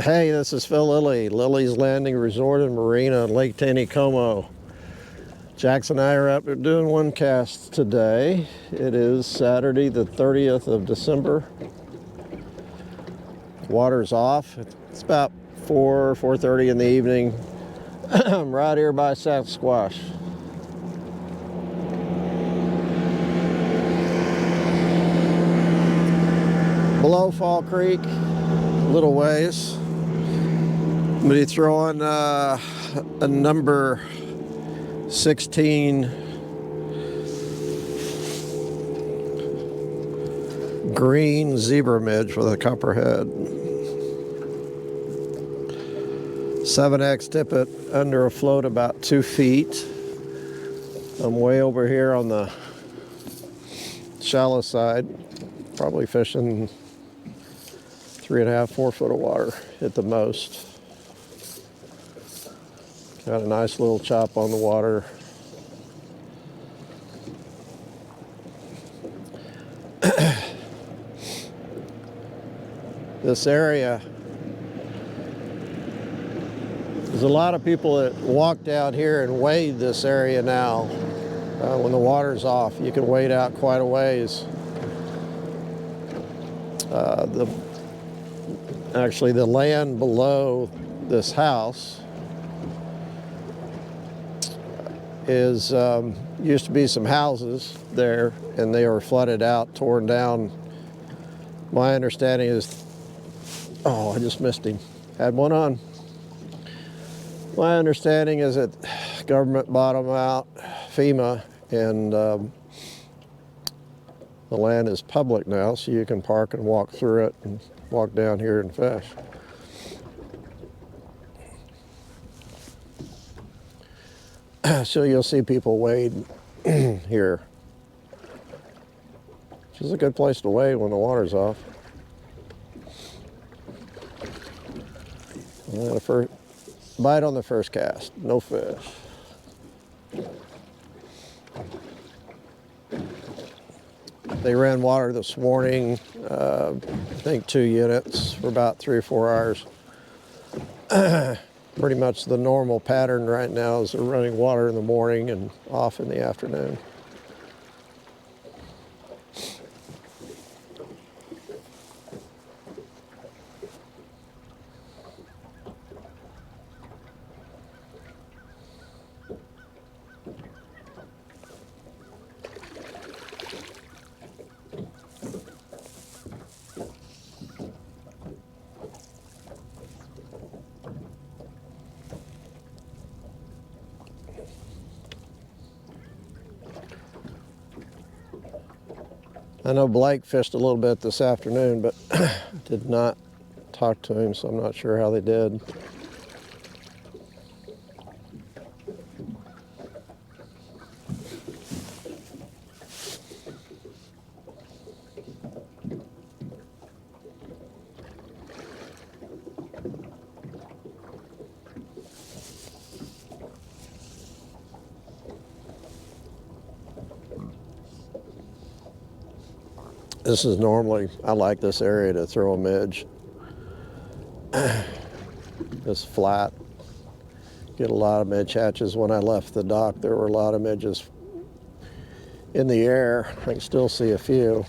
Hey, this is Phil Lilley, Lilley's Landing Resort and Marina in Lake Taneycomo. Jackson and I are out there doing one cast today. It is Saturday the 30th of December. Water's off. It's about 4:30 in the evening. I'm right here by Sasquatch. Below Fall Creek, a little ways. I'm going to be throwing a number 16 green zebra midge with a copperhead. 7X tippet under a float about 2 feet. I'm way over here on the shallow side, probably fishing 3.5, 4 foot of water at the most. Got a nice little chop on the water. This area, there's a lot of people that walk down here and wade this area now. When the water's off, you can wade out quite a ways. Actually, the land below this house is used to be some houses there, and they were flooded out, torn down. My understanding is, oh, I just missed him. Had one on. My understanding is that government bought them out, FEMA, and the land is public now, so you can park and walk through it and walk down here and fish. So you'll see people wade here, which is a good place to wade when the water's off. And first bite on the first cast, no fish. They ran water this morning, I think 2 units for about 3 or 4 hours. Pretty much the normal pattern right now is they're running water in the morning and off in the afternoon. I know Blake fished a little bit this afternoon, but did not talk to him, so I'm not sure how they did. This is normally, I like this area to throw a midge. It's flat. Get a lot of midge hatches. When I left the dock, there were a lot of midges in the air. I can still see a few.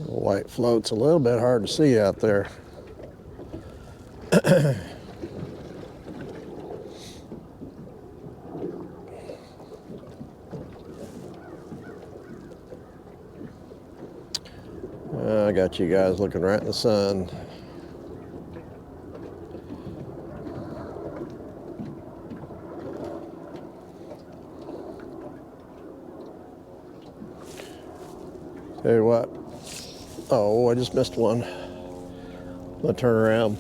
White float's a little bit hard to see out there. I got you guys looking right in the sun. Tell you what, Oh, I just missed one. I'll turn around.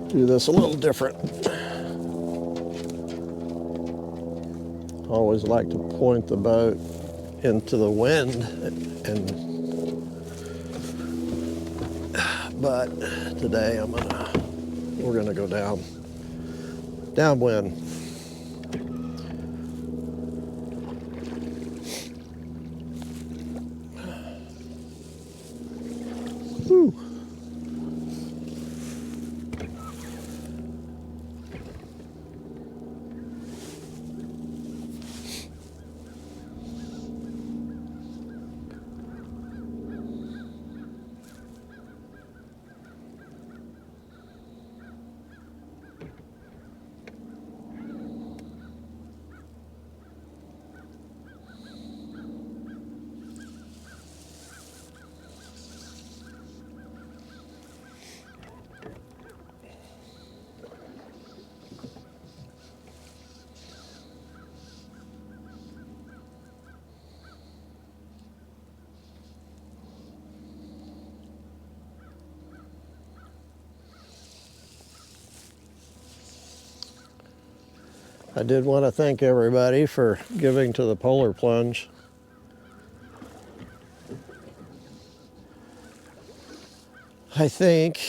Do this a little different. Always like to point the boat into the wind, but today we're gonna go downwind. Whew. I did want to thank everybody for giving to the Polar Plunge. I think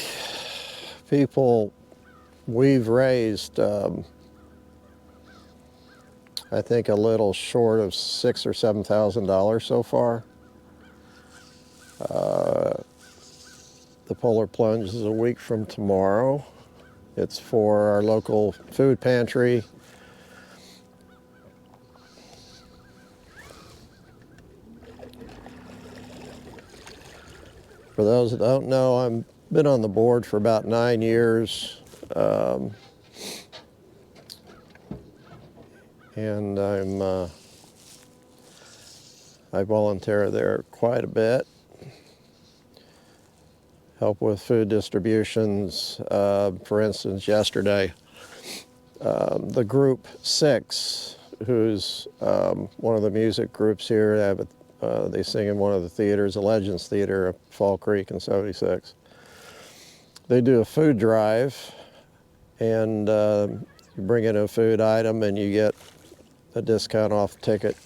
we've raised, I think a little short of $6,000 or $7,000 so far. The Polar Plunge is a week from tomorrow. It's for our local food pantry. For those that don't know, I've been on the board for about 9 years. And I volunteer there quite a bit. Help with food distributions. For instance, yesterday, the group 6, who's one of the music groups here, they sing in one of the theaters, the Legends Theater at Fall Creek in 76. They do a food drive, and you bring in a food item and you get a discount off the ticket,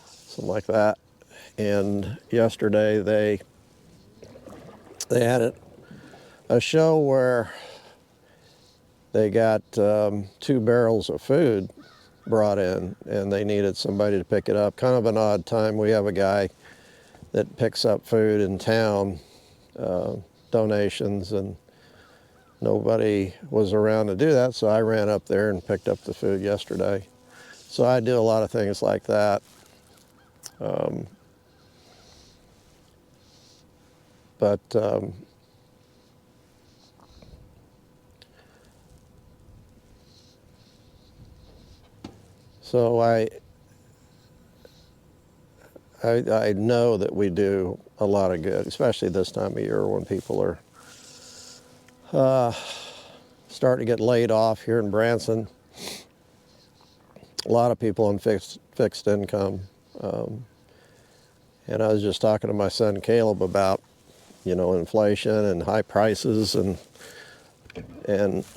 something like that. And yesterday they had a show where they got 2 barrels of food brought in, and they needed somebody to pick it up. Kind of an odd time. We have a guy that picks up food in town, donations, and nobody was around to do that, so I ran up there and picked up the food yesterday. So I do a lot of things like that. So I know that we do a lot of good, especially this time of year when people are starting to get laid off here in Branson. A lot of people on fixed income. And I was just talking to my son Caleb about, inflation and high prices, and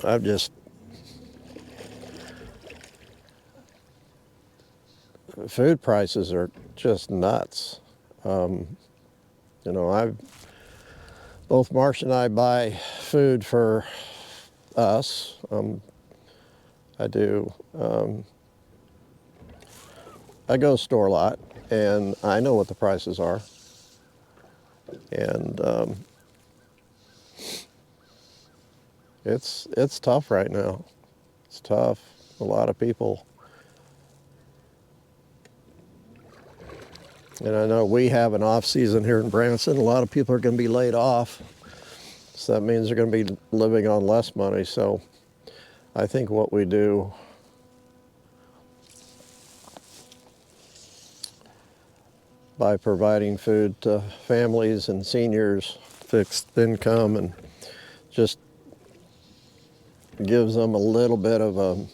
I've just, food prices are just nuts. Both Marsh and I buy food for us. I do. I go store a lot, and I know what the prices are. And it's tough right now. It's tough. A lot of people. And I know we have an off season here in Branson. A lot of people are going to be laid off. So that means they're going to be living on less money. So I think what we do, by providing food to families and seniors, fixed income, and just gives them a little bit of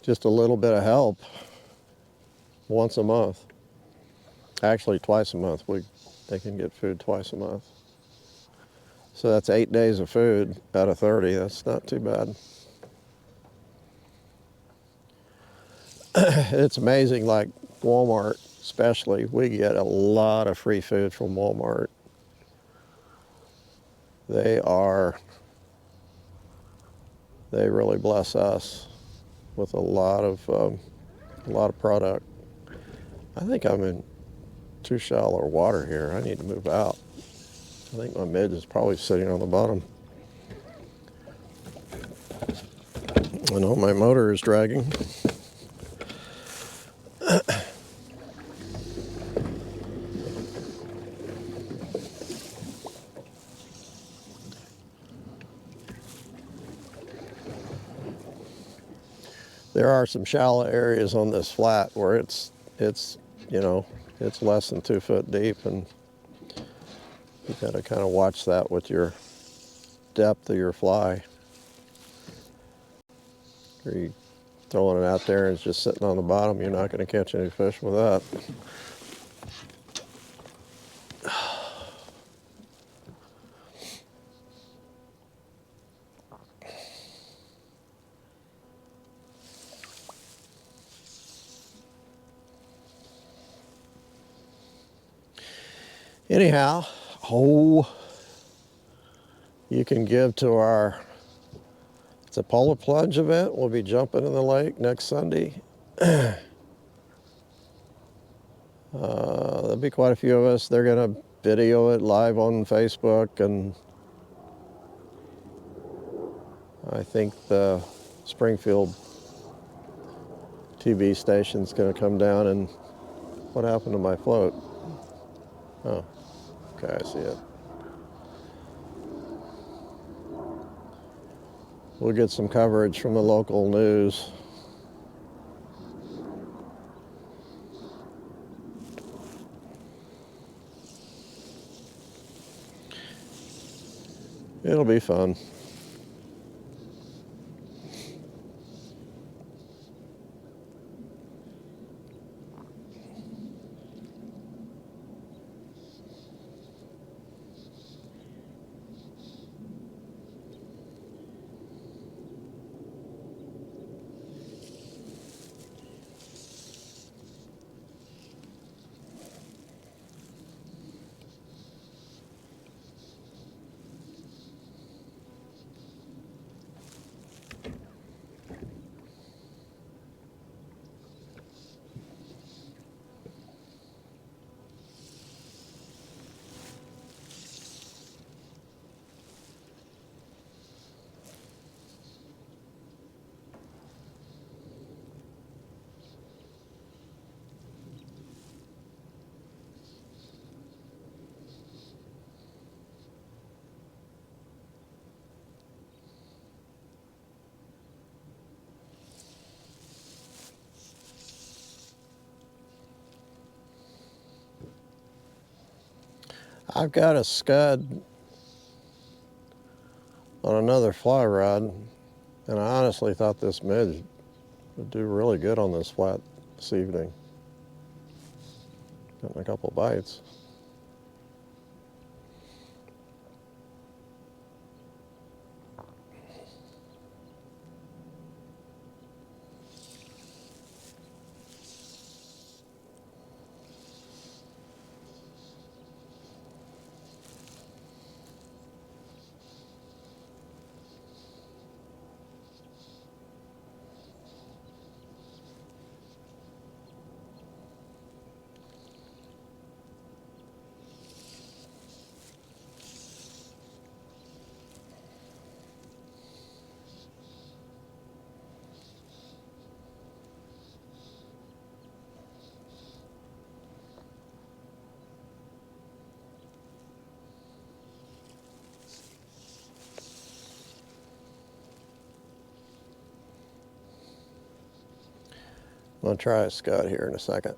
just a little bit of help once a month. Actually, twice a month. They can get food twice a month. So that's 8 days of food out of 30. That's not too bad. It's amazing, like Walmart especially, we get a lot of free food from Walmart. They really bless us with a lot of product. I think I'm in too shallow water here. I need to move out. I think my midge is probably sitting on the bottom. I know my motor is dragging. There are some shallow areas on this flat where it's it's less than 2 foot deep, and you got to kind of watch that with your depth of your fly. Or you throwing it out there and it's just sitting on the bottom, you're not going to catch any fish with that. Anyhow, you can give to it's a polar plunge event. We'll be jumping in the lake next Sunday. There'll be quite a few of us. They're going to video it live on Facebook, and I think the Springfield TV station's going to come down. And what happened to my float? Oh, okay, I see it. We'll get some coverage from the local news. It'll be fun. I've got a scud on another fly rod, and I honestly thought this midge would do really good on this flat this evening. Gotten a couple bites. I'm gonna try a scud here in a second.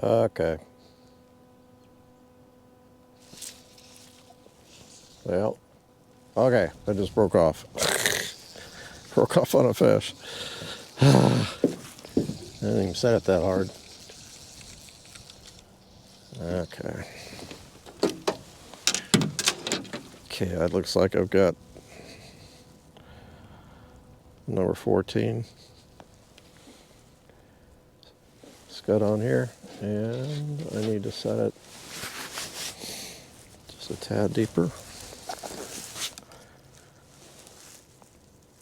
Okay. Well, okay, that just broke off. Broke off on a fish. I didn't even set it that hard. Okay. Okay, that looks like I've got number 14 scud on here, and I need to set it just a tad deeper.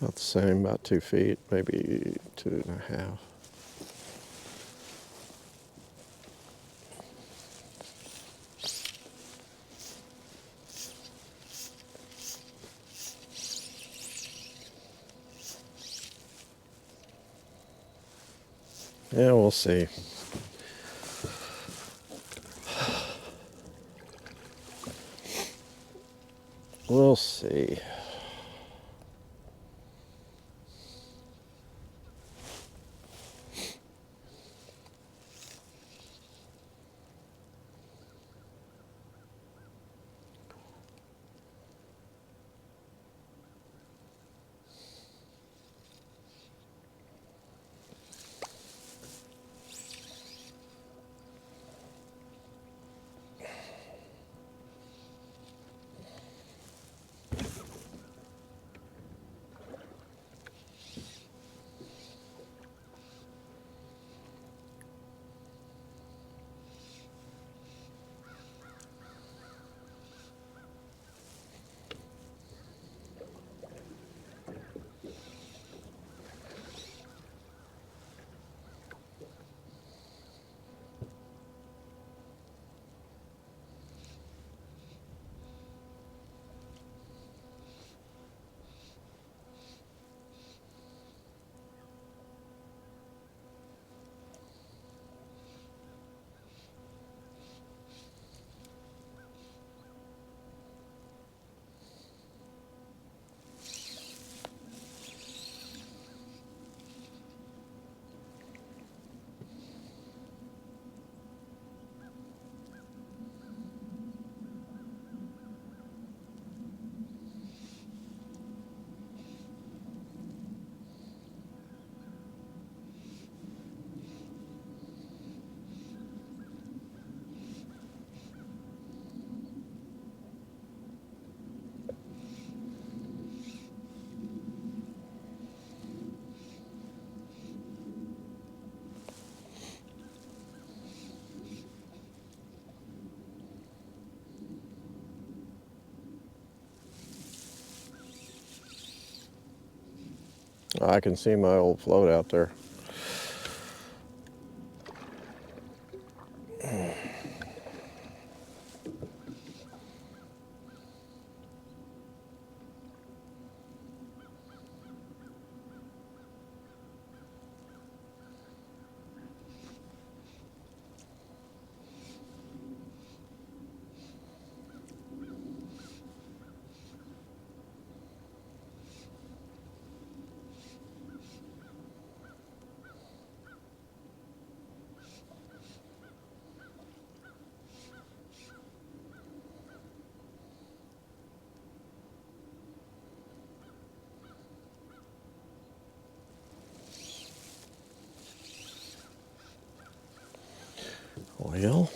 About the same, about 2 feet, maybe 2.5. Yeah, we'll see. We'll see. I can see my old float out there. Well,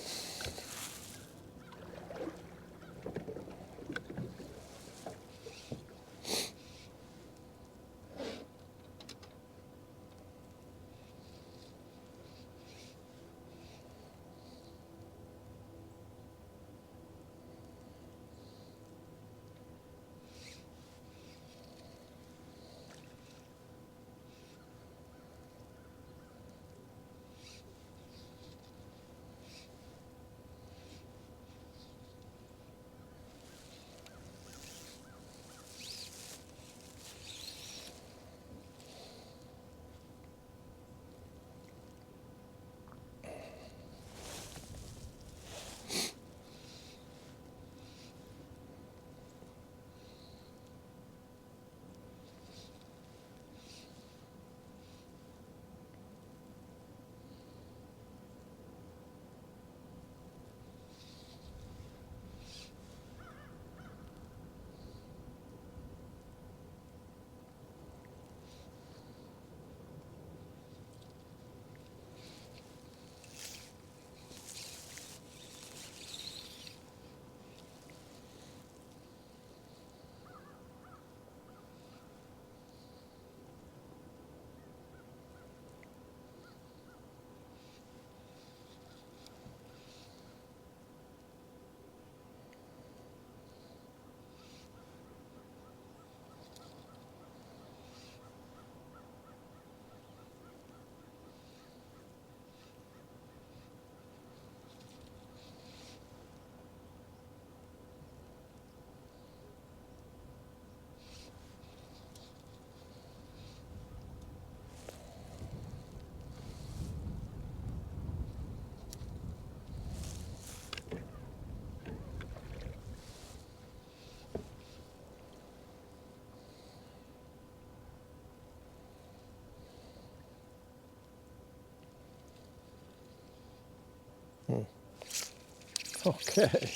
Okay.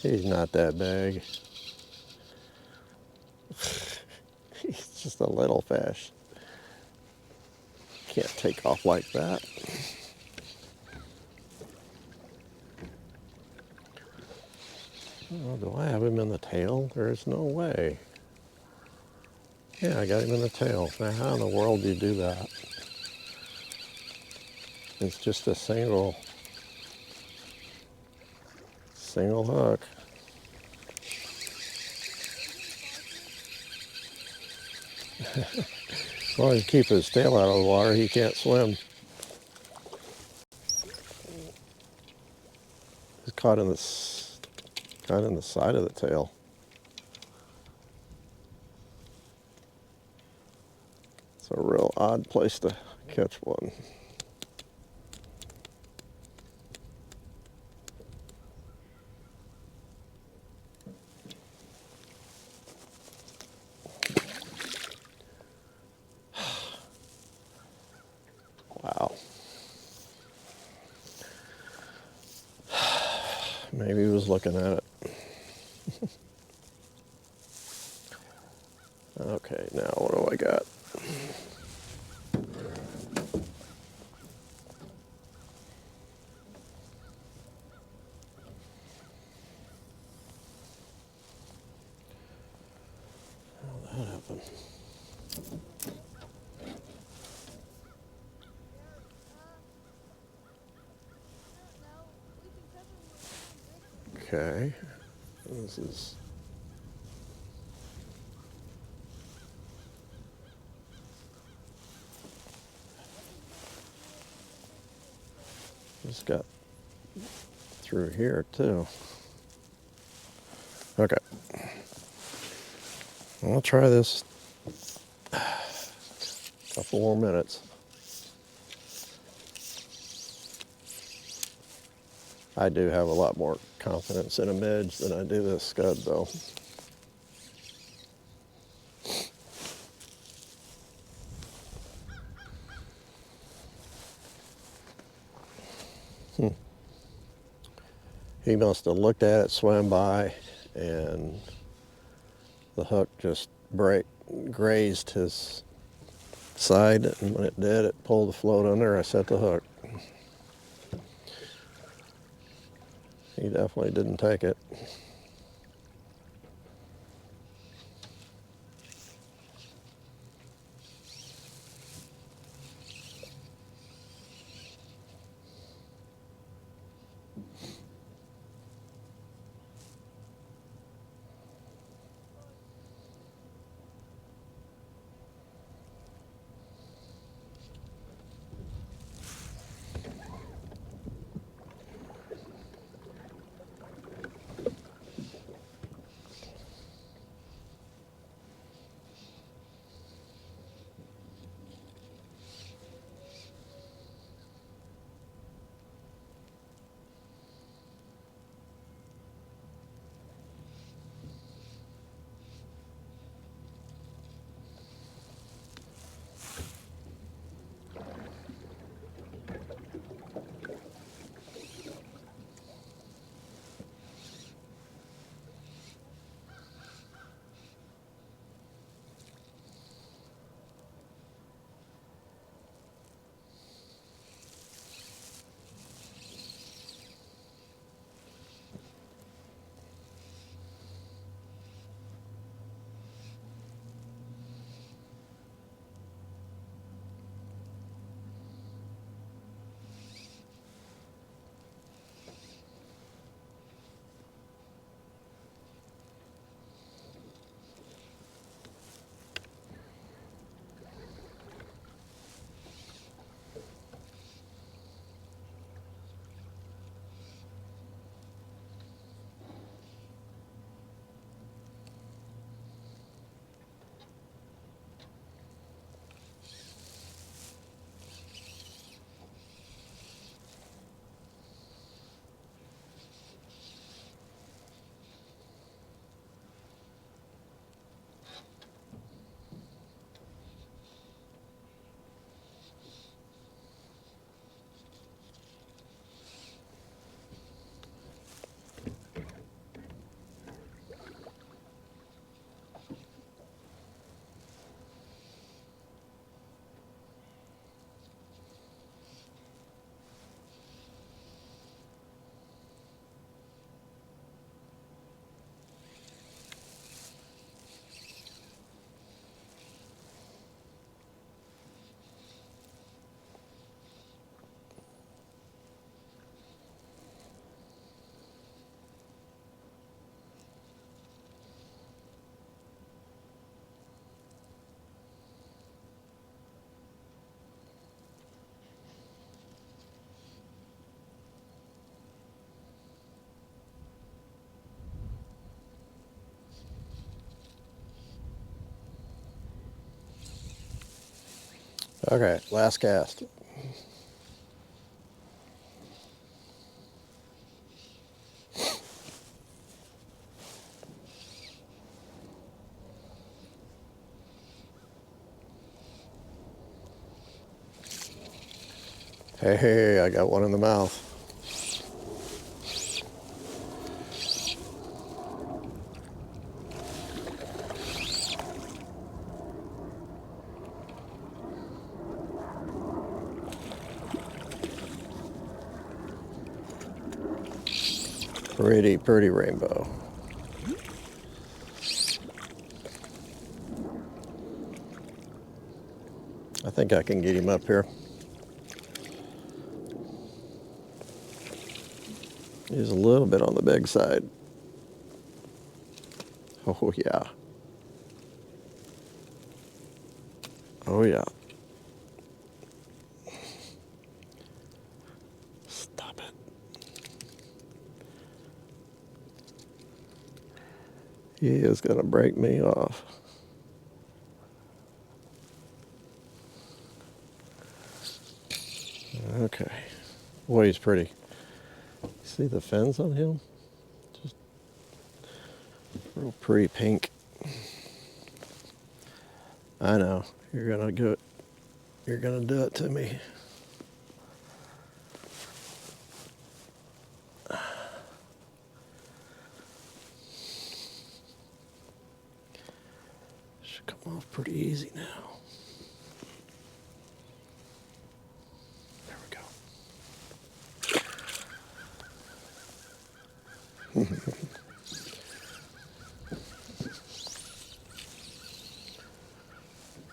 He's not that big. He's just a little fish. Can't take off like that. Oh, do I have him in the tail? There's no way. Yeah, I got him in the tail. Now, how in the world do you do that? It's just a single hook. As long as he keeps his tail out of the water, he can't swim. He's caught in the side of the tail. It's a real odd place to catch one. Wow. Maybe he was looking at it. Okay, now what do I got? How did that happen? Okay. This is... Just got through here too. Okay. I'll try this a couple more minutes. I do have a lot more confidence in a midge than I do this scud though. He must have looked at it, swam by, and the hook just grazed his side, and when it did, it pulled the float under. I set the hook. He definitely didn't take it. Okay, last cast. Hey, I got one in the mouth. Pretty, pretty rainbow. I think I can get him up here. He's a little bit on the big side. Oh, yeah. Oh, yeah. Stop it. He is going to break me off. Okay. Boy, he's pretty. See the fins on him? Just real pretty pink. I know. You're going to do it. You're going to do it to me. Should come off pretty easy now. There we go.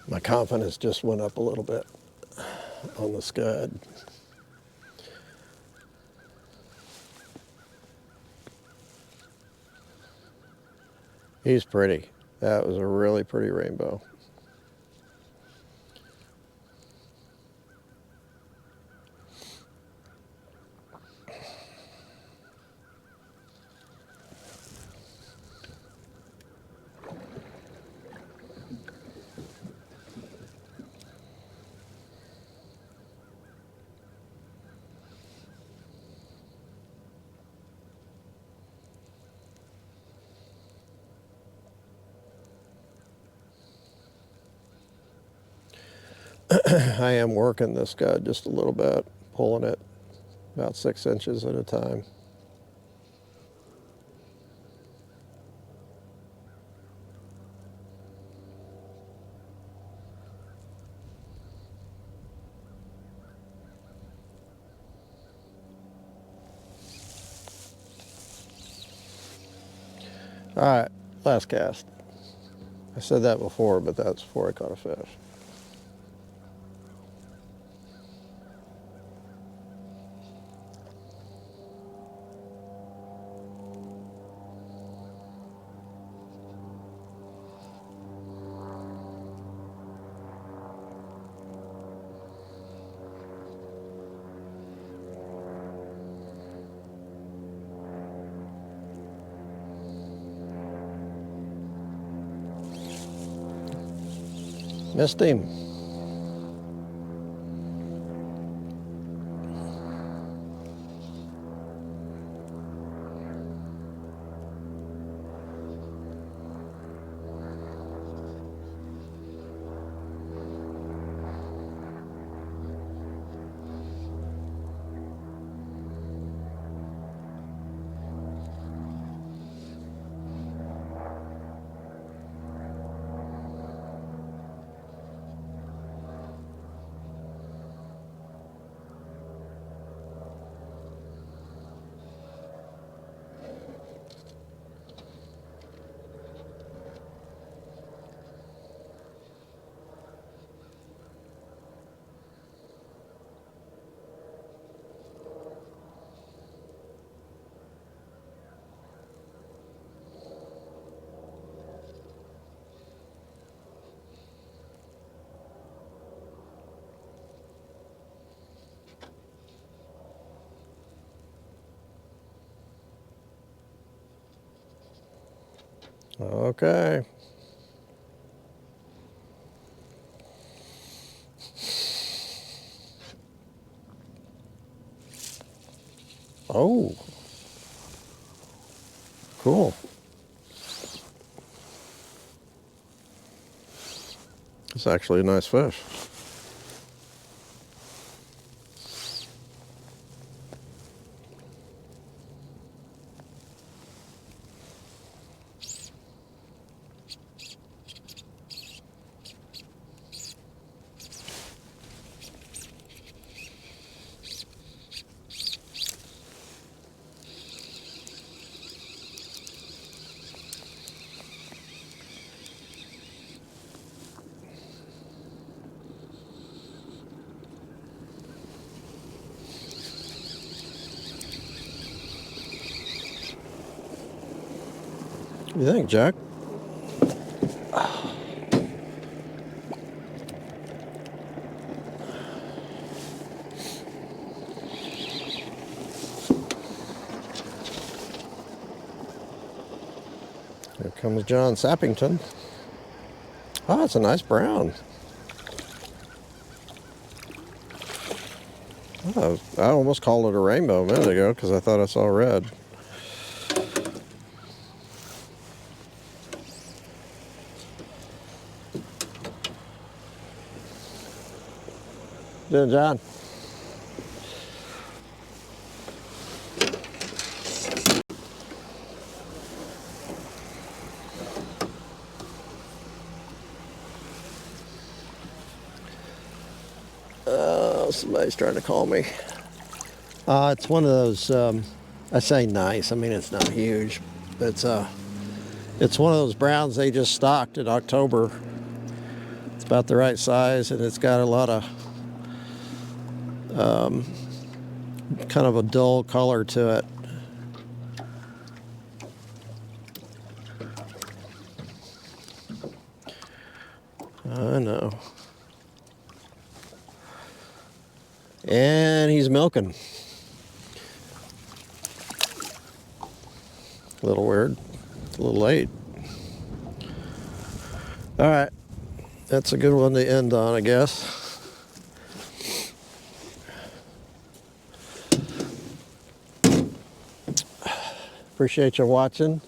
My confidence just went up a little bit on the scud. He's pretty. That was a really pretty rainbow. I am working this guy just a little bit, pulling it about 6 inches at a time. All right, last cast. I said that before, but that's before I caught a fish. Missed him. Okay. Oh, cool. It's actually a nice fish. What do you think, Jack? Here comes John Sappington. Oh, it's a nice brown. Oh, I almost called it a rainbow a minute ago because I thought I saw red. Doing, John? Somebody's trying to call me. It's one of those, I say nice, I mean it's not huge. It's one of those browns they just stocked in October. It's about the right size and it's got a lot of kind of a dull color to it. I know. And he's milking. A little weird. It's a little late. All right. That's a good one to end on, I guess. Appreciate you watching.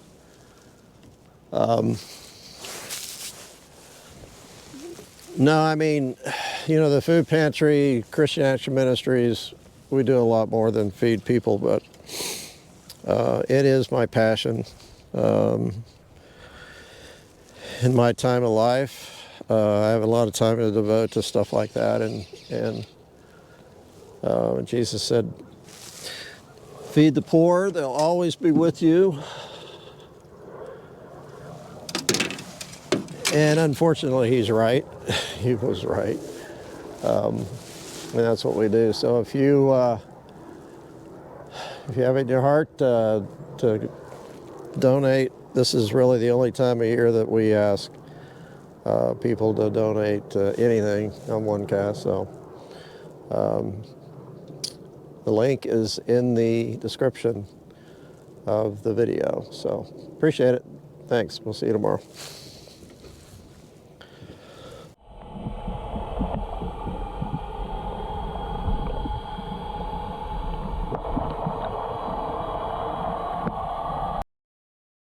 No, I mean, you know, the food pantry, Christian Action Ministries, we do a lot more than feed people, but it is my passion. In my time of life, I have a lot of time to devote to stuff like that, and Jesus said, feed the poor, they'll always be with you. And unfortunately, he's right. He was right. And that's what we do. So if you have it in your heart to donate, this is really the only time of year that we ask people to donate anything on OneCast. So the link is in the description of the video. So appreciate it. Thanks. We'll see you tomorrow.